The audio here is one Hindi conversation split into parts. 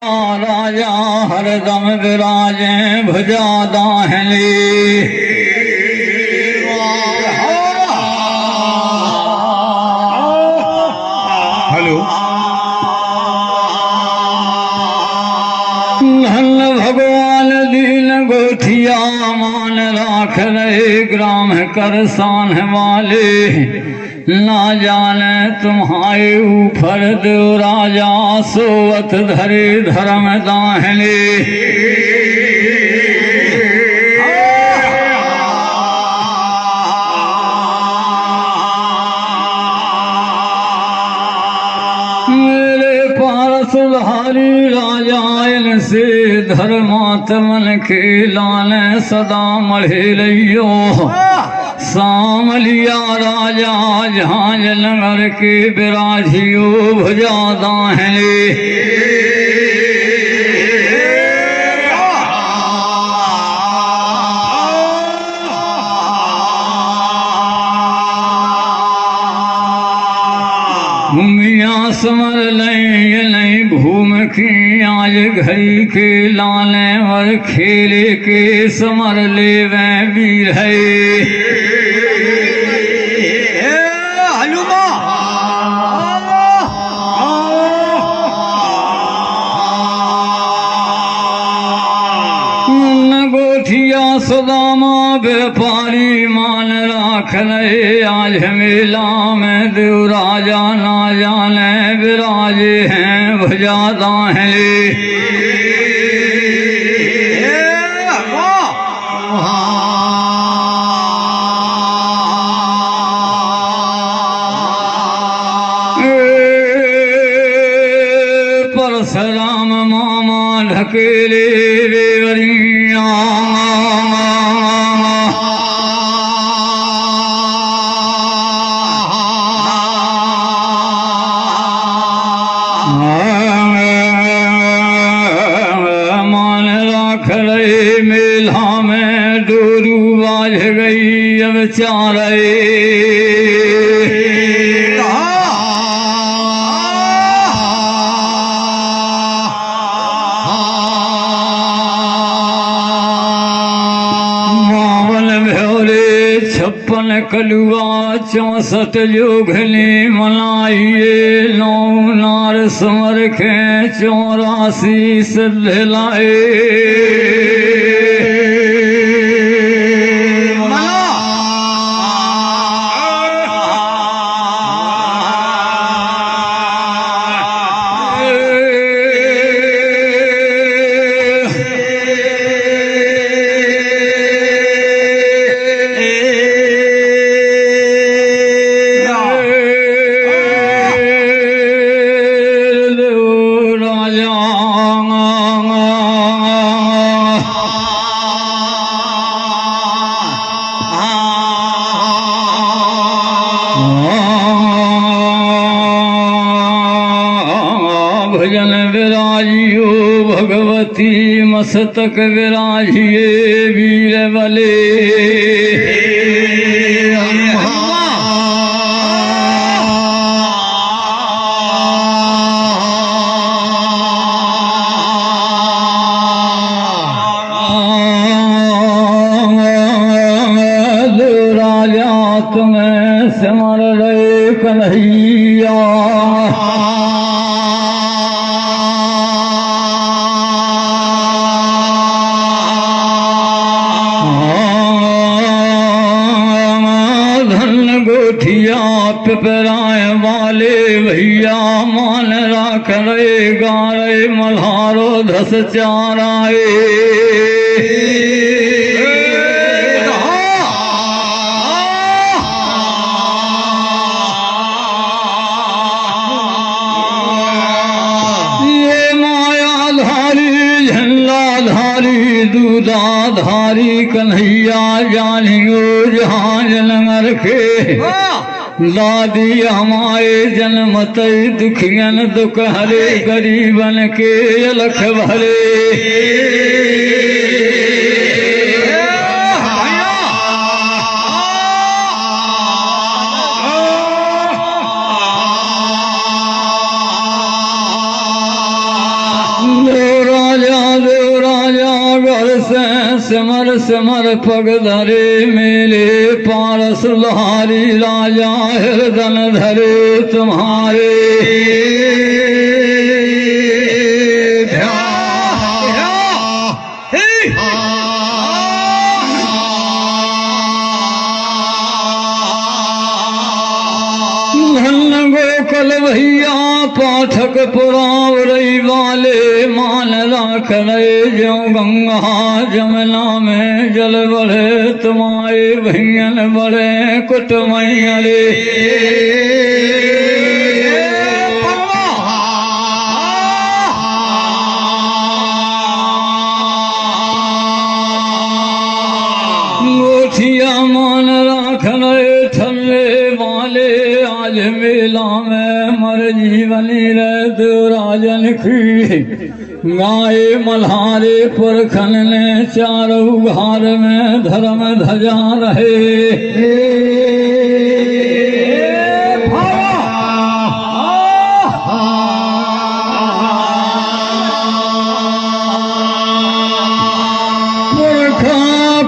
राजा हरदम विराजे भुजा दाहली। हेलो धन भगवान दीन गोठिया मान राख रहे ग्राम कर सान वाले। ना जाने तुम्हारे ऊपर देव राजा सोवत धरे धर्म दाहने। मेरे पारस धारी राजा इनसे धर्मात्मन खेलाने सदा मढ़े रहियो। साम लिया राजा जहाँ जलंगर के बिराजियो भुजा दाहने। भूमिया समर लय नहीं भूम की आज घड़ी के लाने और खेले के समर ले वह वीर है। सुदामा व्यापारी मान राख रहे आज मेला में देव राजा ना जाने विराजे हैं भुजा दाहने। परशुराम मामा ढकेले वेवरिया मान राख रहे मेला में डोरू बाज गई अब चारे। कलुआ 64 जोगली मनाइए नौ नार समर खे 84 सिद्ध लाए। भजन विराजियो भगवती मस्तक विराजिए वीर बले। राजा तुम्हें सिमर रहे कन्हैया। पिपराए वाले भैया मान राख रहे गारे मल्हारो धस चाराए। ये मायाधारी झंडाधारी दूधाधारी कन्हैया जानियो जहाँ जलंगर के। दादी हमारे जन्मत दुखियन दुख हरे गरीबन के अलख भरे। सिमर सिमर पग धरे मेले पारस लहारी राजा हृदन धरे तुम्हारे गोकल भैया पाठक पुराव रही वाले मान राख रहे जो गंगा जमुना में जल बढ़े तुम्हारे भैयन बड़े कुटमैया रे गोठिया मान राख रहे थल्ले वाले आज मेला में मर जीवनी रहे दो राजन की गाय मल्हारे पुरखन ने चारों घार में धर्म ध्वजा रहे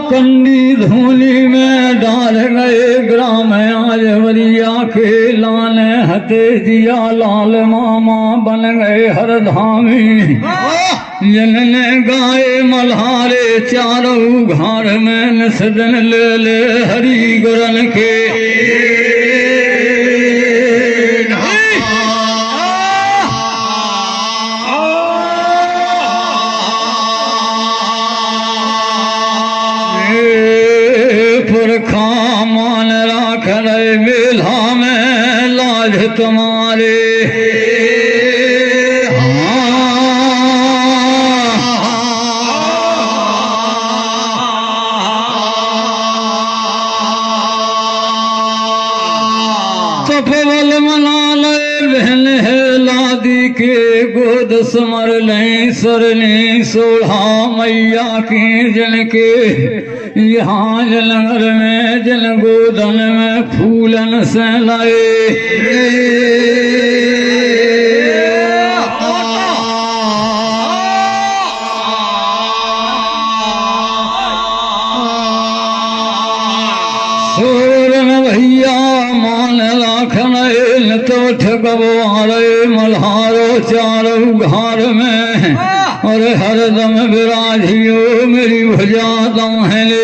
कंडी धूली में डाल गए ग्राम आज वरिया के लाने हते दिया लाल मामा बन गए हरधामी जनने गाए मल्हारे चारों घार में निसदन ले ले हरि गुरन के मान राख रहे मेला में लाज तुम्हारे तपवल मना ले बहन है लादी के गोद समर ले सरनी सोढ़ा मैया की जन के यहाँ जलंगर में जल गोदन में फूलन से लाए सोरन भैया मान राखन तो ठगवारे मल्हारो चारों घार में और हरदम विराजियो मेरी भुजा दाहले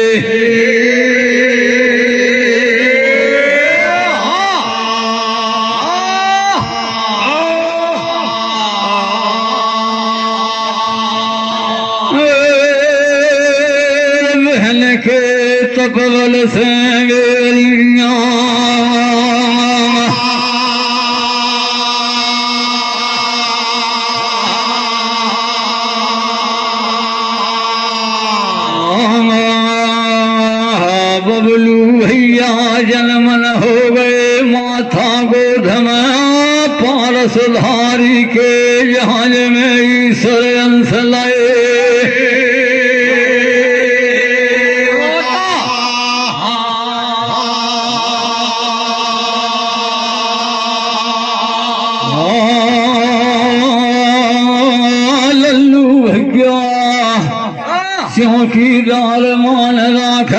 बहन के तपवल से मेरिया बबलू भैया जन्मन हो गए माथा गोधम पारस धारी के जहाज में ईश्वर अंश लाए लल्लू भैया चौकीदार मान राख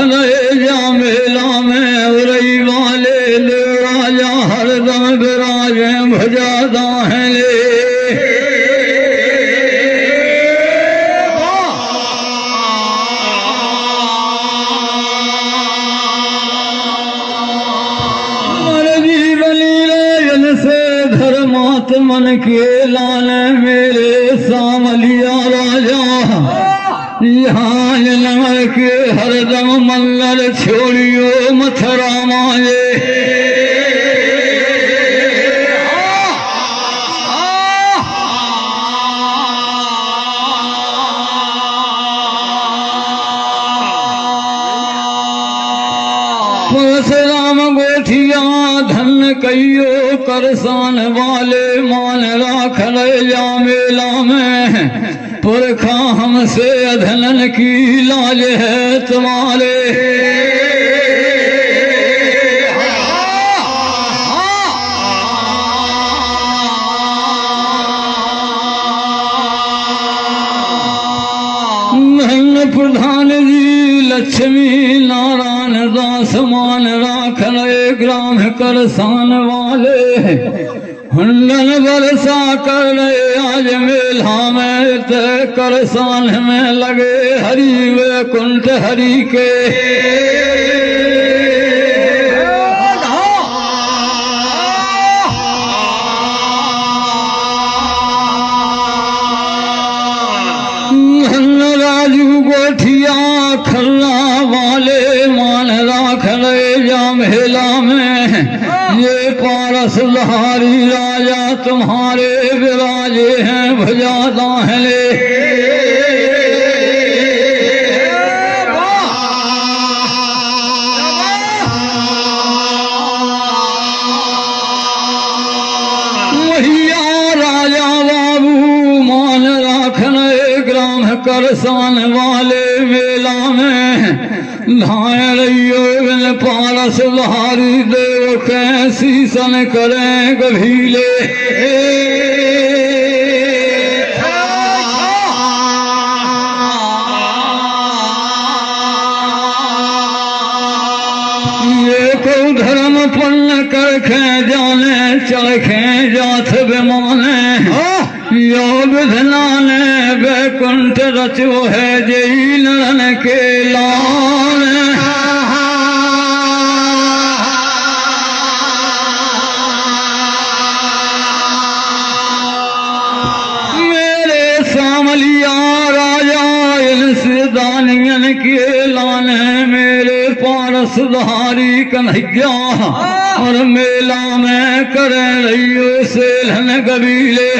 जा मेला में उरई वाले ले राजा हरदम विराजे भजा दाहले धर्मात्मन के लाल मेरे सामलिया राजा यहाँ नमर के हरदम मल्लर छोड़ियो मथुरा माए परशुराम गोठिया धन कहियो करसान वाले मान राख जा मेला में पुरखा हमसे अधनन की लाज है तुम्हारे प्रधान जी लक्ष्मी नारायण दास मान राखन ग्राम करसान वाले हुंडन बरसा कर रहे आज मेला में ते करसान में लगे हरि वैकुंठ हरि के राजू गोठिया खल्ला वाले मान राख रहे जा मेला में ये पारस लहारी राजा तुम्हारे विराजे हैं भजा दाहले राजा बाबू मान राखने ग्राम करसान वाले मेला में धाय रहियो पारस लहारी देव कैसी सन करें गभीले धर्म पन्न कर खे जाने चरखे जाथ बेमाने यो विधनाने बैकुंठ रचो है जई नरन के लान मेरे सामलिया राजा इनसे दानियन के लाने मेरे पारस धारी कन्हैया और मेला में करे रहियो सेलन कबीले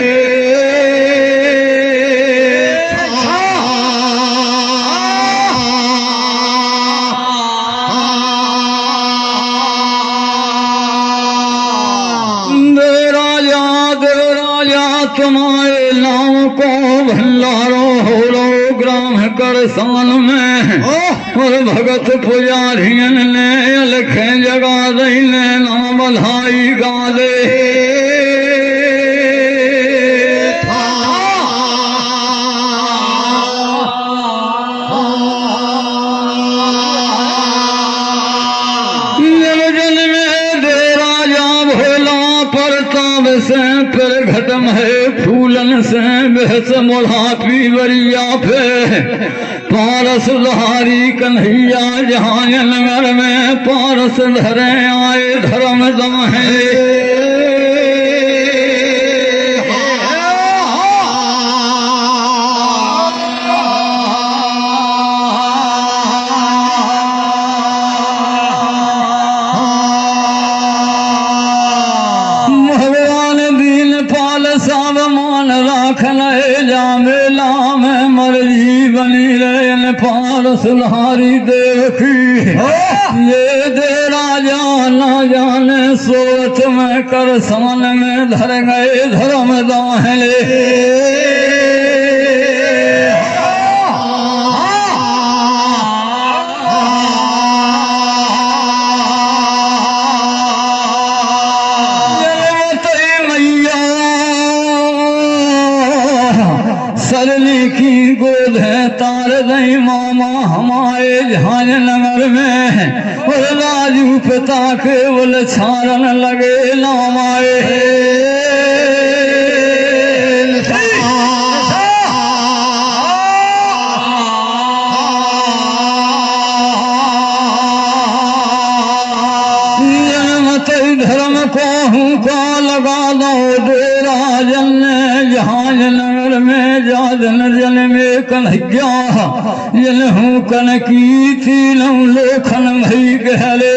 दे राजा तुम्हारे नाम को भंडारो हो रो ग्राम करसान में और भगत पुजारियन ने अलखे जगा दई ने नाम बधाई गा दे जन में दे राजा भोला परताप से फिर घटम है फूलन से बहस मोढ़ा पीवरिया पे पारस लहारी कन्हैया जहाँ नगर में पारस धरे आए धर्म दाहे मेला में मर्जी बनी रहे पारस लहारी देव की ये दे राजा न जाने सोच में करसान में धर गए धर्म दाहले सरली की गोद है तार दई मामा हमारे झांझ नगर में और राजू पिता के बोल छारन लगे लामाए धर्म को हुका लगा दो दे राजन ने जहाज नगर में जादन जल में कन्हैया जल हूँ कन की थी लम लोखन भई गहले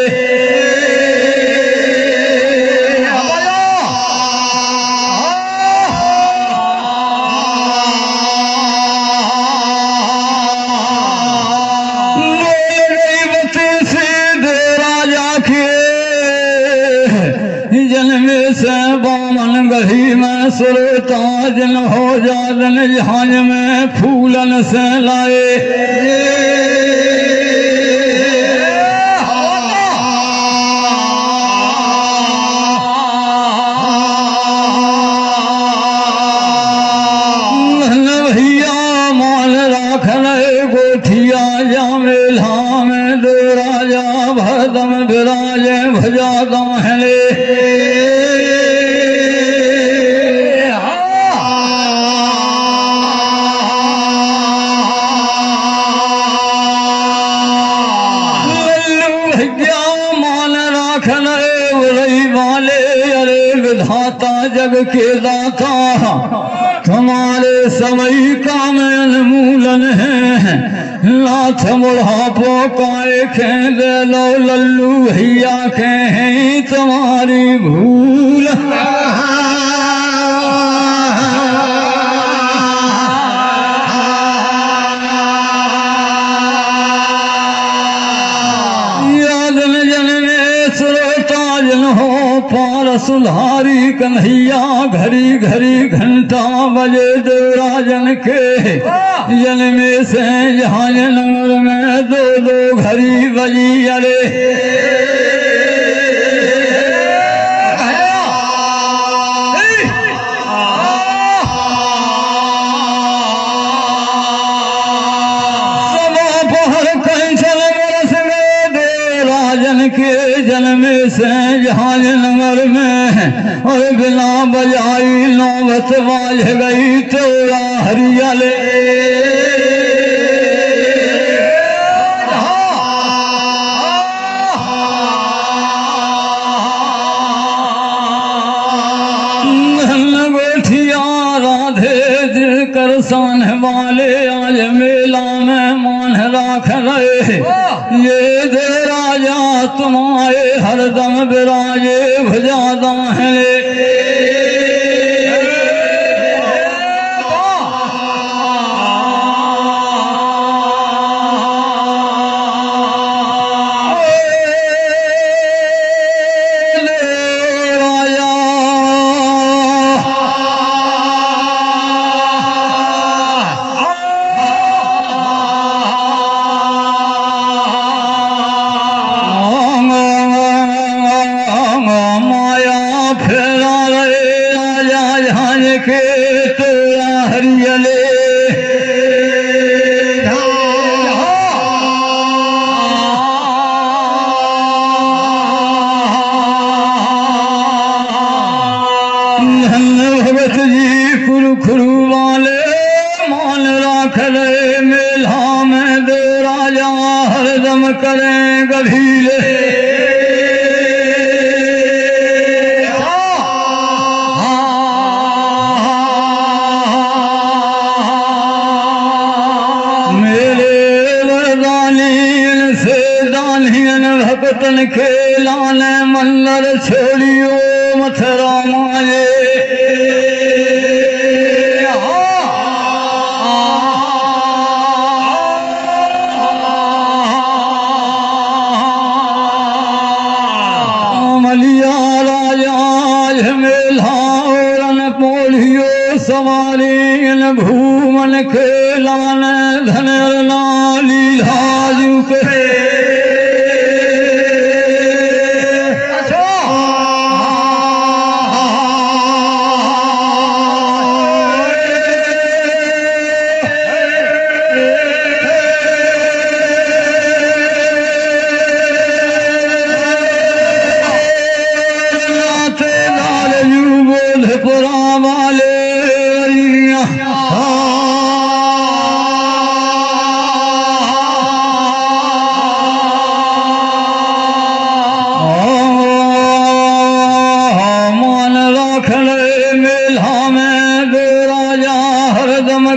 जन्मे से बामन गही में सुरता जन हो जादन जहाज में फूलन से लाए भैया माल राख गोठिया जा मेला दाहले जग के दाता तुम्हारे समय का में अनमूलन है लाथ बुढ़ापो काए खेल लो लल्लू भैया के हैं तुम्हारी भूल सुधारी कन्हैया घड़ी घड़ी घंटा बजे देवराजन के जन में से जहाँ नगर में दो दो घड़ी बजी अरे के जन्म से जहाँ नगर में और बिना बजाई नौबत बाज गई तोरा हरियाले गोठिया राधे दिल कर सान वाले आज मेला में मान राख रहे ये दे राजा तुम्हारे हरदम विराजे भुजादा है करें गभीले मेरे वरदानी से दानियन भक्तन के लाने मल्लर छोड़ियो मथुरा माये सवारी भूमन के लान धन लाली लाजू के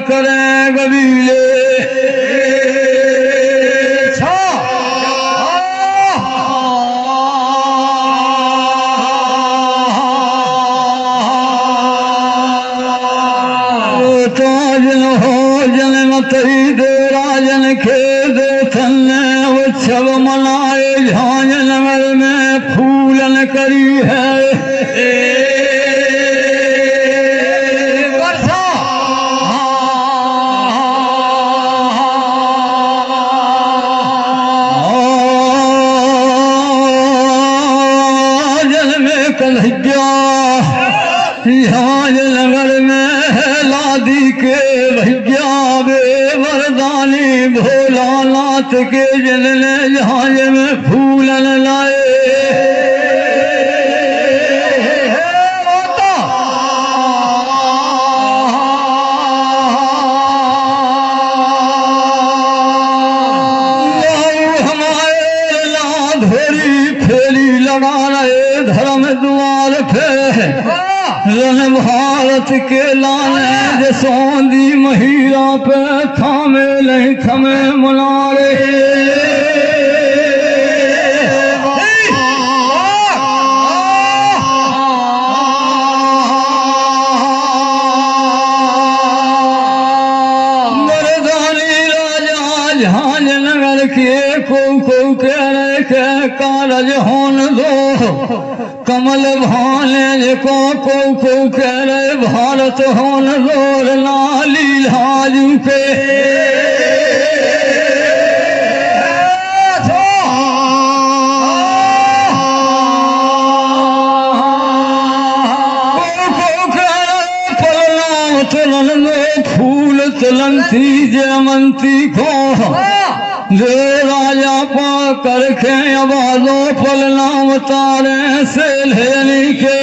करें गबीले ताजन हो जन तरी दे राजन के दे थन्ने उत्सव मनाए झांझन में फूलन करी है नगर में लादी के भैया बे वरदानी भोलानाथ के जनने जहाज में फूलन लाए गुरन भारत के लाने जसोंदी महिरा पे थामे नहीं थमे मुनारे झांझनगर के को करे के कारज होन दो कमल भाने को करे भारत होन दो लाली लाजू के फूल तुलंती जयमंती को जो राजा पा करके आवाजों पल नाम तारे से लेनी के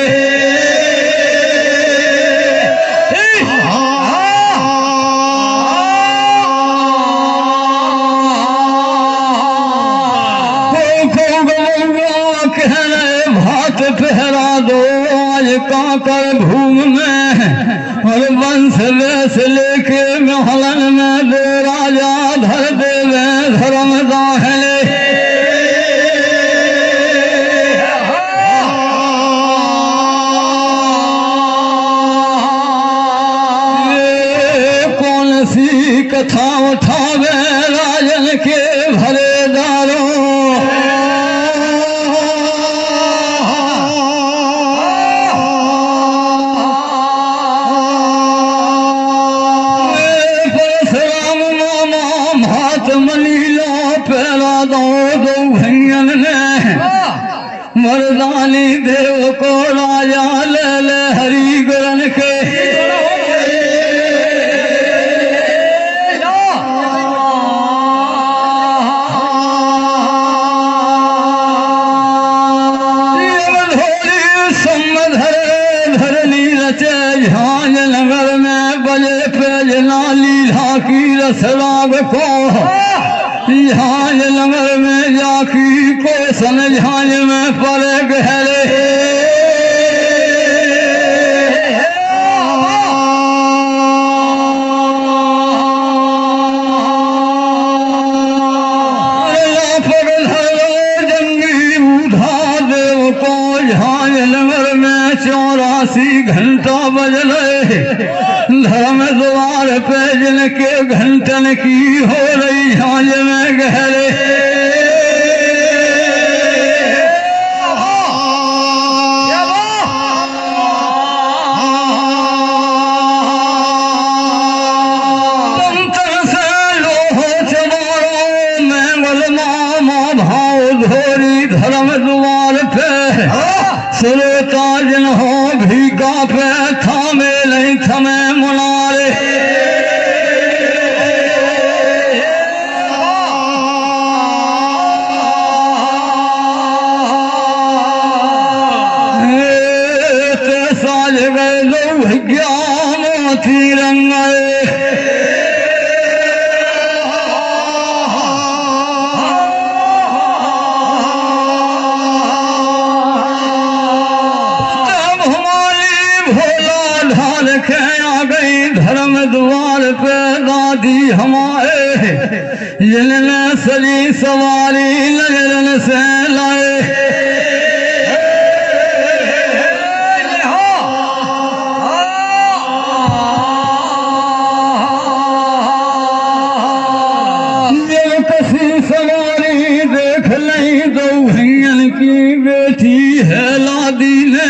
भात पहरा दो आज काकर भूम में और वंश वेश लेके महलन में दो राजा धर देवे धर्म दाहले कौन सी कथा उठावे राजन के भरेदारों मर्दानी देव को राजा ले ले हरि गुरन के धरनी रचे झांझनगर में बजे पे नाली झाकी रसराग को झांझनगर में जाकी को सन झांझ में पड़े गहरे जंगी बूढ़ा देव को झांझनगर में 84 घंटा बज रहे धर्म द्वार पे जिनके घंटन की हो रही झांझ में गहरे धर्म द्वार पे सुरता जिन हो भीगा पे थामे नहीं थमे मुनारे साज गए लोग ज्ञान थी रंगे धर्म द्वार पे दादी हमारे जिनने सजी सवारी नजरन से लाए कसी सवारी देख नहीं दो भैयन की बेटी है लादी ने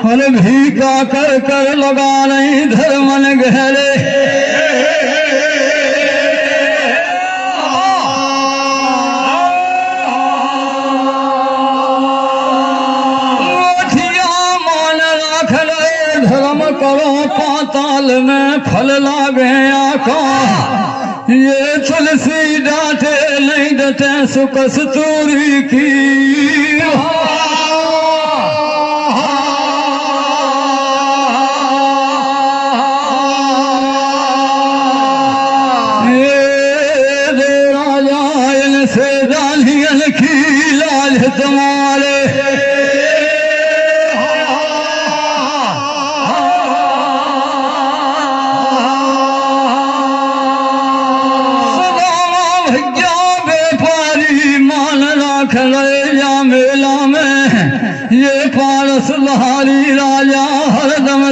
और भीका कर कर लगा नहीं धर्मन गहरे धर्म करो पाताल में फल लागे आका ये तुलसी डांटे नहीं डटे सुख स्तूरी की से दालियन की लाज तुम्हारे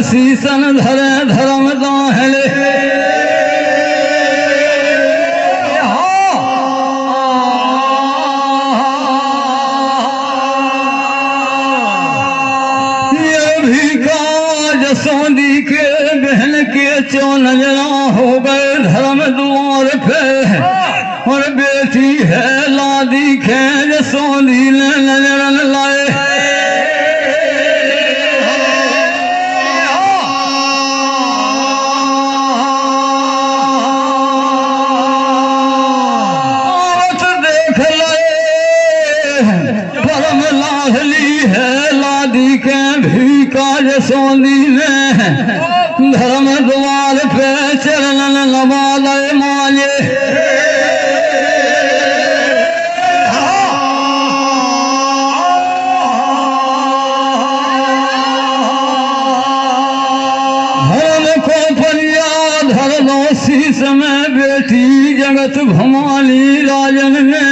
शीसन धरे धर्म दाहले जसोंदी के बहन के चो नजरा हो गए धर्म द्वार पे और बेटी है लादी खे जसोंदी ने नजर लाए औरत देख लाए परम लाडली है लादी के भी का जसोंदी ने धर्म द्वार पे चरण नवाले माले धर्म को फरियाद धर लो शीस में बेटी जगत भवानी राजन ने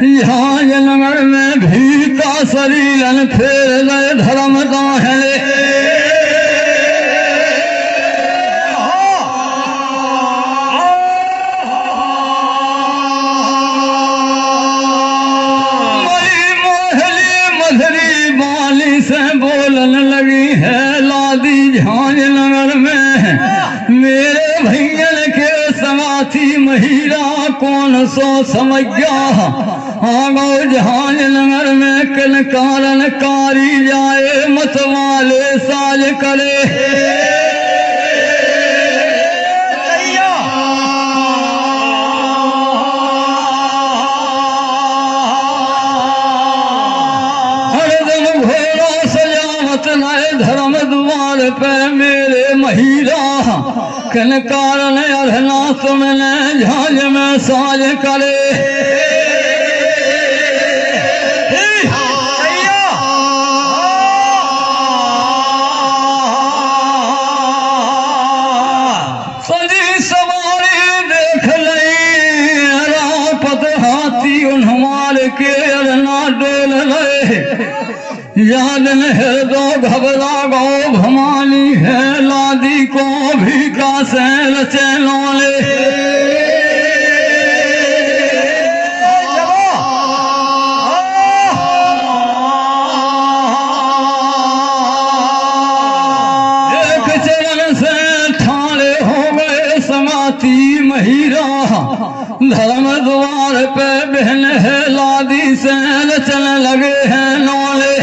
यहाँ जनगढ़ में भी का शरीरन फेर गए धर्म दाहले से बोलन लगी है लादी झांझनगर में मेरे भैयन के समाथी महिला कौन सो समझ गया आगो झांझनगर में किन कारण कारी जाए मत वाले साज करे धर्म द्वार पे मेरे महिला कन कारण अरना तुमने झांझ में साज करे सजी सवारी देख लई रापत हाथी उन हमारे के अरना डोल रहे याद है दो घबरा गो भवानी है लादी को भी का सैल चैलोले एक चरण से ठाड़े हो गए समाती महिला धर्म द्वार पे बहन है लादी सैल चल लगे हैं नौले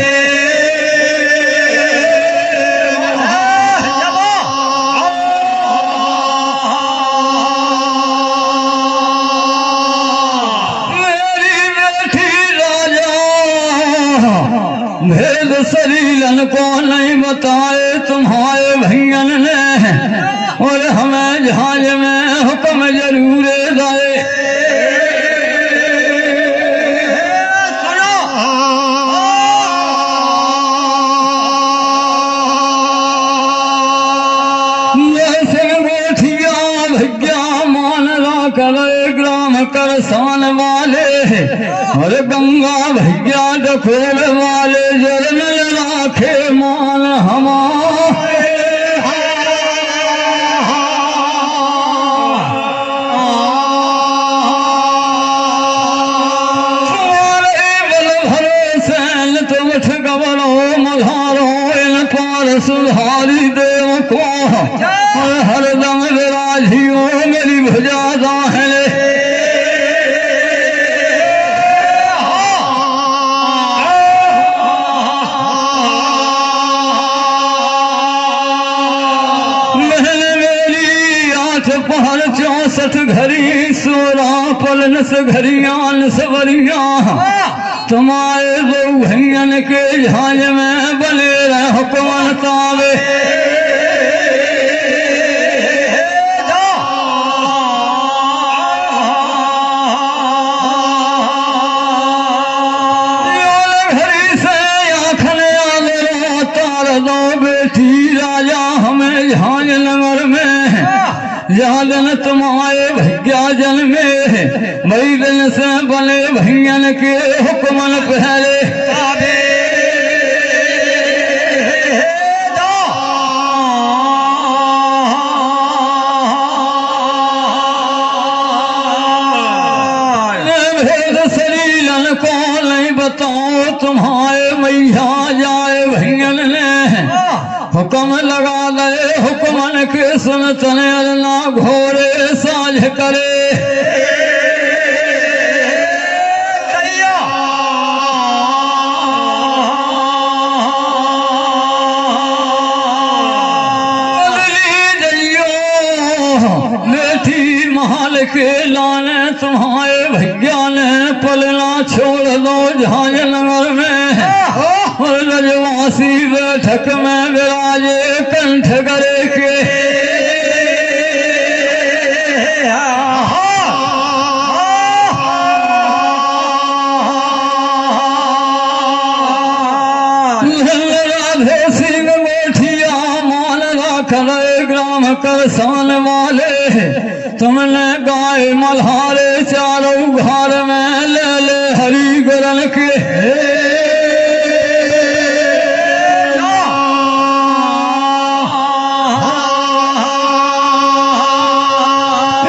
भेद शरीरन को नहीं बताए तुम्हारे भैयन ने और हमें झांझ में हुक्म जरूर दाए गोठिया भैया मान रा करे ग्राम कर सान वाले और गंगा भैया डकोर वाले जरन राखे मान हमारे बल भरोसे तो उठ गवरो मल्हारो इन पार सुधारी देव को और हरदम विराजियो मेरी भुजा दाहले पहर 64 घड़ी 16 पलनस घड़ियान सवरिया तुम्हारे दो भैयन के झांझ में बने रहे हुक्मन तावे घड़ी से आखन तार दो बेटी राजा हमें झांझ नगर में यादन तुम्हारे भैया जन में मई दिन से बने भैयन के हुक्मन पहले बताओ तुम्हारे मैया जाए भैयन ने हुक्म लगा दे हुक्मन के सुनतन अल्लाह घोरे साझ करे के लाने तुम्हारे भैया ने पलना छोड़ दो झांझ नगर में और रजवासी बैठक में विराजे कंठ करे के राधे सिंह गोठिया मान राख ग्राम करसान वाले तुमने गाय मल्हारे चारों घर में ले ले हरी गरन के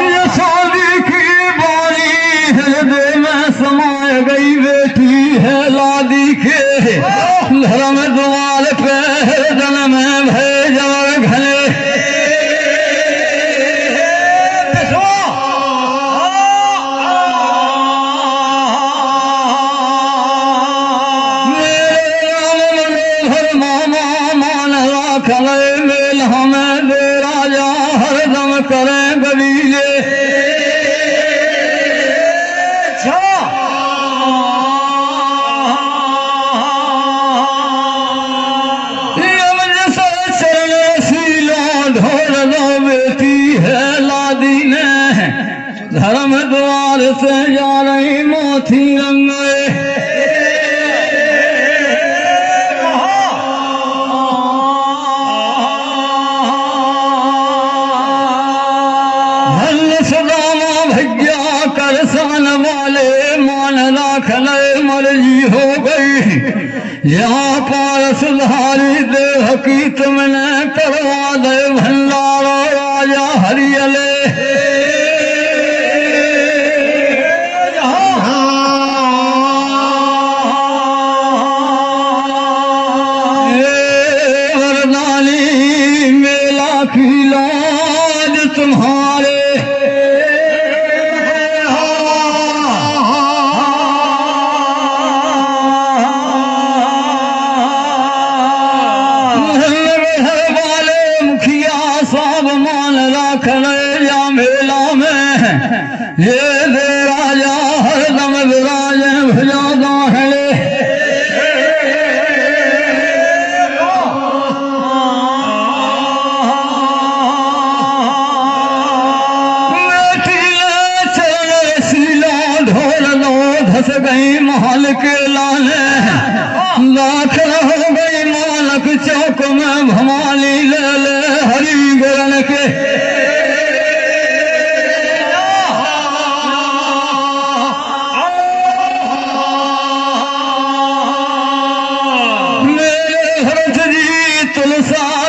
ये शादी की बारी हृदय में समाय गई बेटी है लादी के धर्म द्वार पे जन में भेजा घने मेल हमें दे राजा हरदम करें गलीले ढोल दो बेटी है लादी ने धर्म द्वार से जा रही मोती रंगे करसान वाले मान राखल मर्जी हो गई यहाँ पर सुधारी देह की तुमने करवा दे भंडारो राजा हरियले वरदानी मेला की लाज तुम्हारे मेला में ये दे राजा हरदम विराजे भुजादा है ढोल लो धस गई महल के लाले दाखिल हो गई मालक चौक में भमाली ले ले हरी गरन के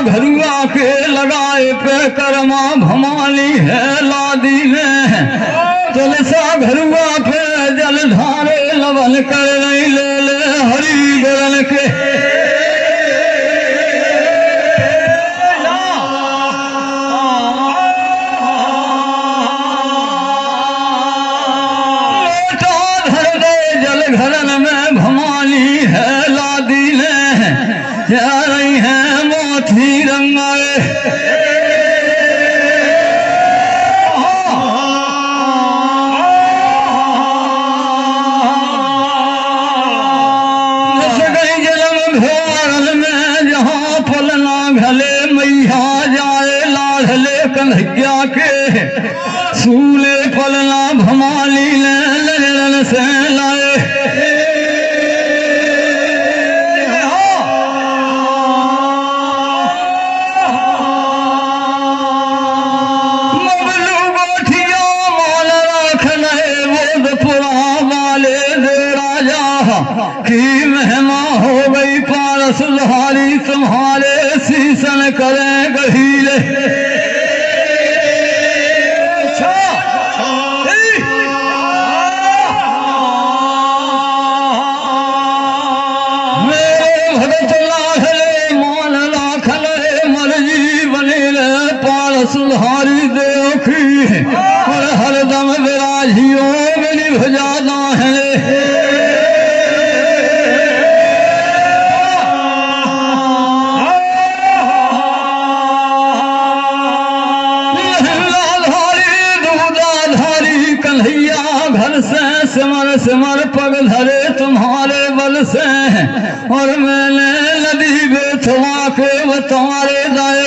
घरुआ के लगाए पे करमा भमाली है लादी ने तुलसा घरुआ पे जल धारे लवन कर नहीं ले ले हरी गरन के धर दे जल घरन में भमाली है लादी ने जा रही है मोती रंगाए जन्म भोरल में जहाँ फलना घले मैया जाए लाढ़ले कन्हैया के सूले फलना भमाली ने लजरन से लाए की महिमा हो गई पारस सुधारी तुम्हारे शीशन करें गहीले सिमर पग धरे तुम्हारे बल से, और मैंने नदी बेथवा के वो तुम्हारे दाए।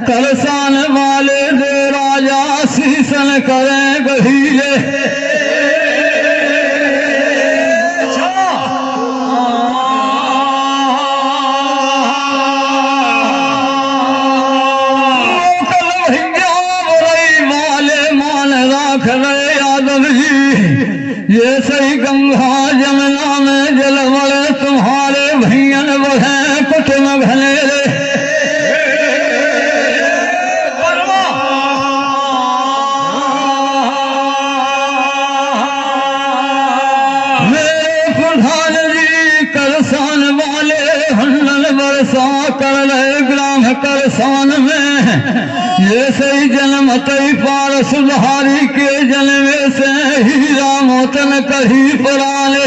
करसान वाले दे राजा शीशन करें गहीले। वाले मान राख रहे यादव जी, ये सही गंगा जमुना में जल बड़े तुम्हारे भैयन बढ़े कुटुम घने रे। कर रहे ग्राम करसान में, ये सही जन्म तई पार सुधारी के जन्मे से हीरा मोतन कही पराले।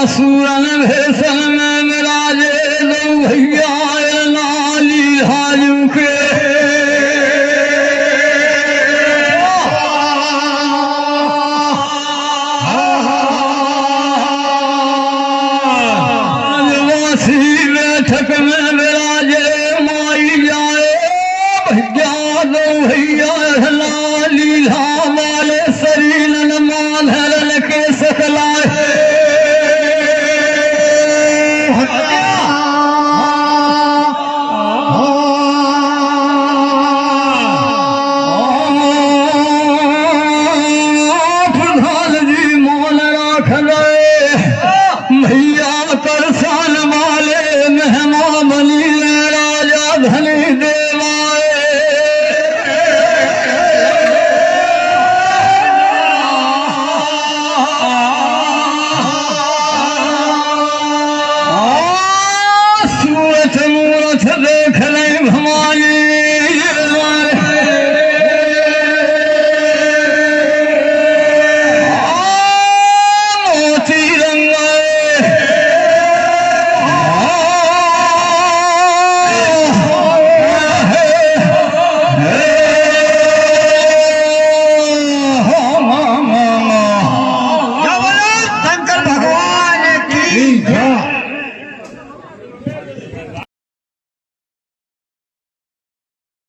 सूरन भेसन में मिराजे दो भैया नाली हाजू के। आदिवासी बैठक में मिराजे माई जाए भैया दो भैया नाली वाले शरीर माधरन के सकलाए। प्रधान जी मान राख रहे भैया